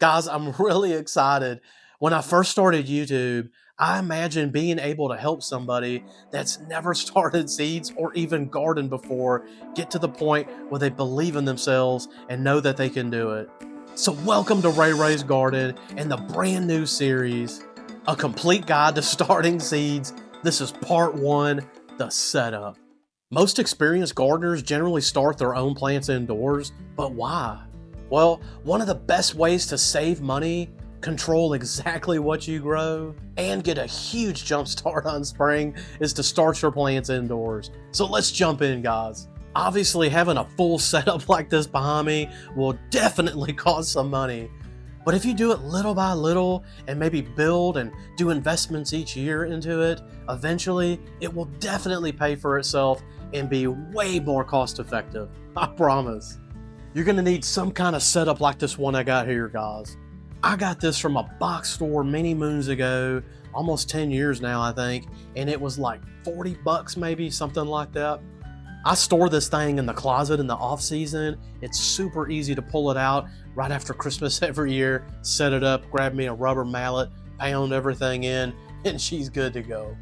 Guys, I'm really excited. When I first started YouTube, I imagined being able to help somebody that's never started seeds or even gardened before get to the point where they believe in themselves and know that they can do it. So welcome to Ray Ray's Garden and the brand new series, A Complete Guide to Starting Seeds. This is part 1, the setup. Most experienced gardeners generally start their own plants indoors, but why? Well, one of the best ways to save money, control exactly what you grow, and get a huge jump start on spring is to start your plants indoors. So let's jump in, guys. Obviously, having a full setup like this behind me will definitely cost some money. But if you do it little by little and maybe build and do investments each year into it, eventually it will definitely pay for itself and be way more cost effective. I promise. You're gonna need some kind of setup like this one I got here, guys. I got this from a box store many moons ago, almost 10 years now, I think, and it was like 40 bucks maybe, something like that. I store this thing in the closet in the off season. It's super easy to pull it out right after Christmas every year, set it up, grab me a rubber mallet, pound everything in, and she's good to go.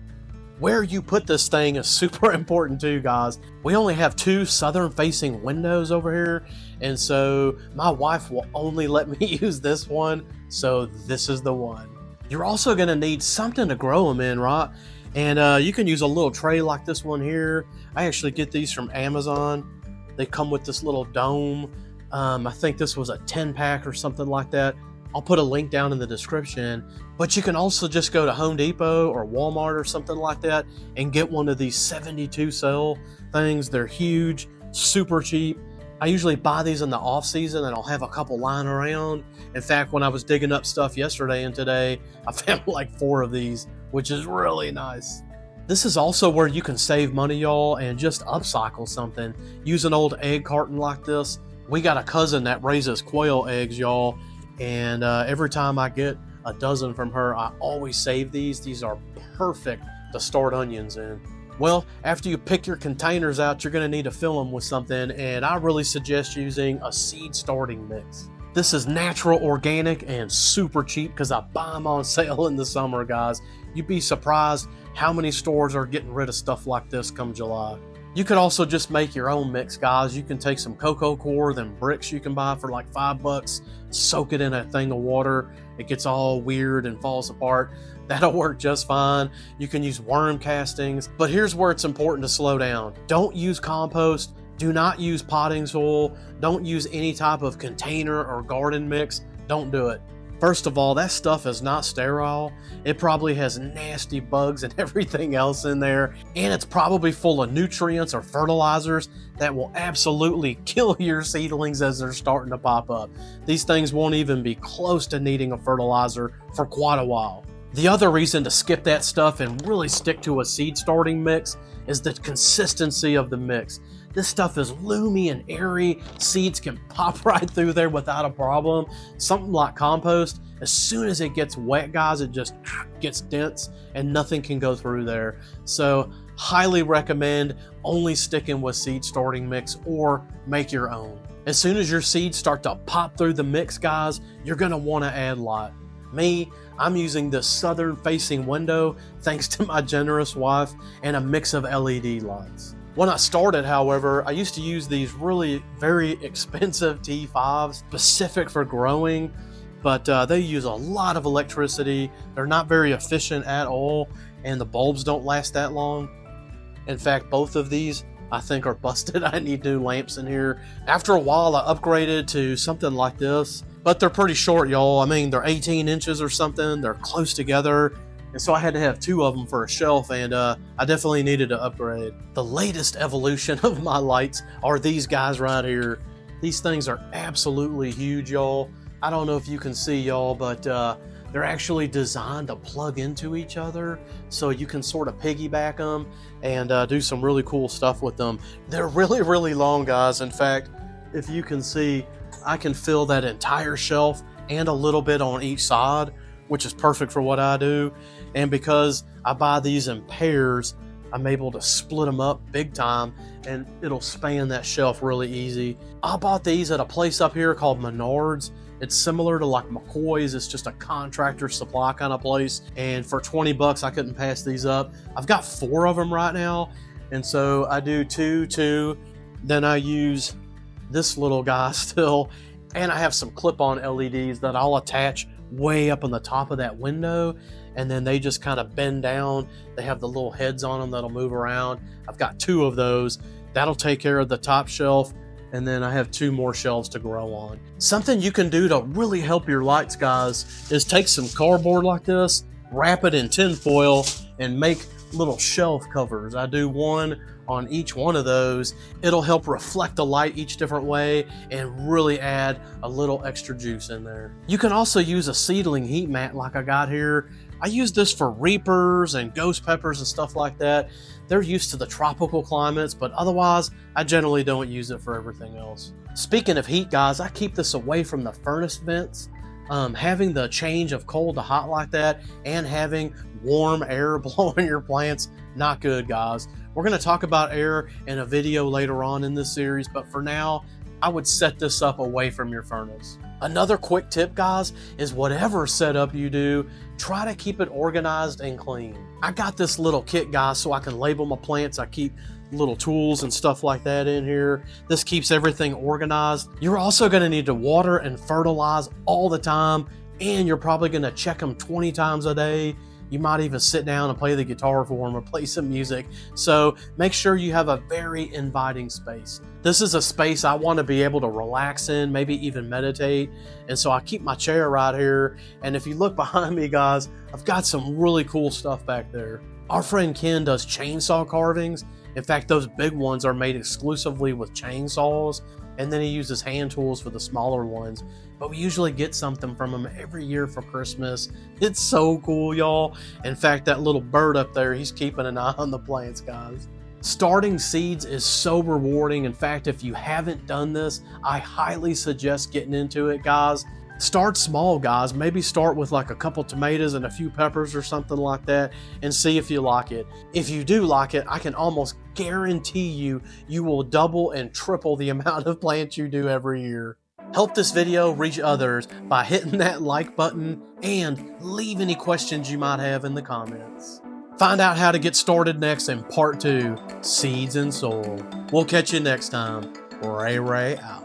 Where you put this thing is super important too, guys. We only have 2 southern facing windows over here, and so my wife will only let me use this one, so this is the one. You're also gonna need something to grow them in, right? And you can use a little tray like this one here. I actually get these from Amazon. They come with this little dome. I think this was a 10-pack or something like that. I'll put a link down in the description, but you can also just go to Home Depot or Walmart or something like that and get one of these 72 cell things. They're huge, super cheap. I usually buy these in the off season and I'll have a couple lying around. In fact, when I was digging up stuff yesterday and today, I found like 4 of these, which is really nice. This is also where you can save money, y'all, and just upcycle something. Use an old egg carton like this. We got a cousin that raises quail eggs, y'all. And every time I get a dozen from her, I always save these. These are perfect to start onions in. Well, after you pick your containers out, you're going to need to fill them with something, and I really suggest using a seed starting mix. This is natural, organic, and super cheap because I buy them on sale in the summer, guys. You'd be surprised how many stores are getting rid of stuff like this come July. You could also just make your own mix, guys. You can take some cocoa coir, them bricks you can buy for like $5, soak it in a thing of water. It gets all weird and falls apart. That'll work just fine. You can use worm castings, but here's where it's important to slow down. Don't use compost. Do not use potting soil. Don't use any type of container or garden mix. Don't do it. First of all, that stuff is not sterile. It probably has nasty bugs and everything else in there, and it's probably full of nutrients or fertilizers that will absolutely kill your seedlings as they're starting to pop up. These things won't even be close to needing a fertilizer for quite a while. The other reason to skip that stuff and really stick to a seed starting mix is the consistency of the mix. This stuff is loomy and airy. Seeds can pop right through there without a problem. Something like compost, as soon as it gets wet, guys, it just gets dense and nothing can go through there. So highly recommend only sticking with seed starting mix or make your own. As soon as your seeds start to pop through the mix, guys, you're gonna wanna add light. Me, I'm using this southern facing window thanks to my generous wife and a mix of LED lights. When I started, however, I used to use these really very expensive T5s specific for growing, but they use a lot of electricity. They're not very efficient at all, and the bulbs don't last that long. In fact, both of these I think are busted. I need new lamps in here. After a while, I upgraded to something like this, but they're pretty short, y'all. I mean, they're 18 inches or something. They're close together. And so I had to have 2 of them for a shelf, and I definitely needed to upgrade. The latest evolution of my lights are these guys right here. These things are absolutely huge, y'all. I don't know if you can see, y'all, but they're actually designed to plug into each other, so you can sort of piggyback them and do some really cool stuff with them. They're really, really long, guys. In fact, if you can see, I can fill that entire shelf and a little bit on each side, which is perfect for what I do. And because I buy these in pairs, I'm able to split them up big time and it'll span that shelf really easy. I bought these at a place up here called Menards. It's similar to like McCoy's. It's just a contractor supply kind of place. And for 20 bucks, I couldn't pass these up. I've got 4 of them right now. And so I do 2, then I use this little guy still. And I have some clip-on LEDs that I'll attach way up on the top of that window, and then they just kind of bend down. They have the little heads on them that'll move around. I've got 2 of those. That'll take care of the top shelf, and then I have 2 more shelves to grow on. Something you can do to really help your lights, guys, is take some cardboard like this, wrap it in tin foil, and make little shelf covers. I do one on each one of those. It'll help reflect the light each different way and really add a little extra juice in there. You can also use a seedling heat mat like I got here. I use this for reapers and ghost peppers and stuff like that. They're used to the tropical climates, but otherwise I generally don't use it for everything else. Speaking of heat, guys, I keep this away from the furnace vents. Having the change of cold to hot like that and having warm air blowing your plants, not good, guys. We're going to talk about air in a video later on in this series, but for now, I would set this up away from your furnace. Another quick tip, guys, is whatever setup you do, try to keep it organized and clean. I got this little kit, guys, so I can label my plants. I keep little tools and stuff like that in here. This keeps everything organized. You're also going to need to water and fertilize all the time, and you're probably going to check them 20 times a day. You might even sit down and play the guitar for them or play some music. So make sure you have a very inviting space. This is a space I want to be able to relax in, maybe even meditate. And so I keep my chair right here. And if you look behind me, guys, I've got some really cool stuff back there. Our friend Ken does chainsaw carvings. In fact, those big ones are made exclusively with chainsaws. And then he uses hand tools for the smaller ones. But we usually get something from him every year for Christmas. It's so cool, y'all. In fact, that little bird up there, he's keeping an eye on the plants, guys. Starting seeds is so rewarding. In fact, if you haven't done this, I highly suggest getting into it, guys. Start small, guys. Maybe start with like a couple tomatoes and a few peppers or something like that and see if you like it. If you do like it, I can almost guarantee you will double and triple the amount of plants you do every year. Help this video reach others by hitting that like button and leave any questions you might have in the comments. Find out how to get started next in part 2, Seeds and Soil. We'll catch you next time. Ray out.